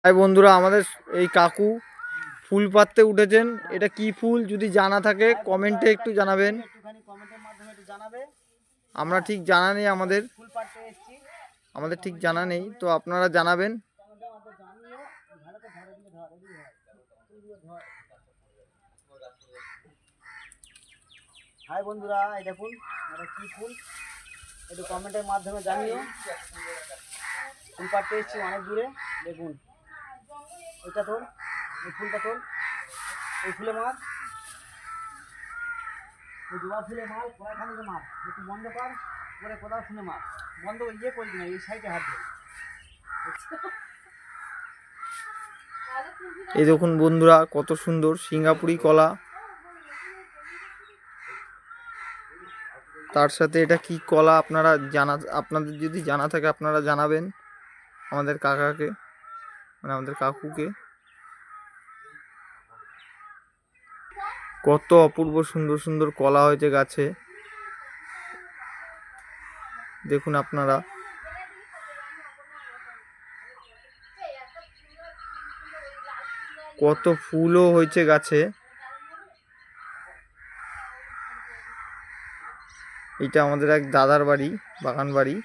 তাই বন্ধুরা, আমাদের এই কাকু ফুল পাড়তে উঠেছেন। এটা কি ফুল যদি জানা থাকে কমেন্টে একটু জানাবেন। আমরা ঠিক জানা নেই, আমাদের ঠিক জানা নেই, তো আপনারা জানাবেন। হাই বন্ধুরা, এই দেখুন এটা কি ফুল, একটু কমেন্টের মাধ্যমে জানিও। ফুল পাড়তে এসেছি অনেক দূরে। দেখুন এটা তোর, এই ফুলটা তোর, এই ফুলে মাছ, এই জবা ফুলে মাল, কড়াইখানে মাছ। একটু বন্ধ কর করে কোথাও শুনে মাছ বন্ধ ইয়ে করবি না, এই সাইডে হাত দিয়ে। এই দেখুন বন্ধুরা, কত সুন্দর সিঙ্গাপুরি কলা। তার সাথে এটা কি কলা আপনাদের যদি জানা থাকে আপনারা জানাবেন আমাদের কাকাকে, মানে আমাদের কাকুকে। কত অপূর্ব সুন্দর সুন্দর কলা হয়েছে গাছে, দেখুন আপনারা। কত ফুলও হয়েছে গাছে। এটা আমাদের এক দাদার বাড়ি, বাগান বাড়ি।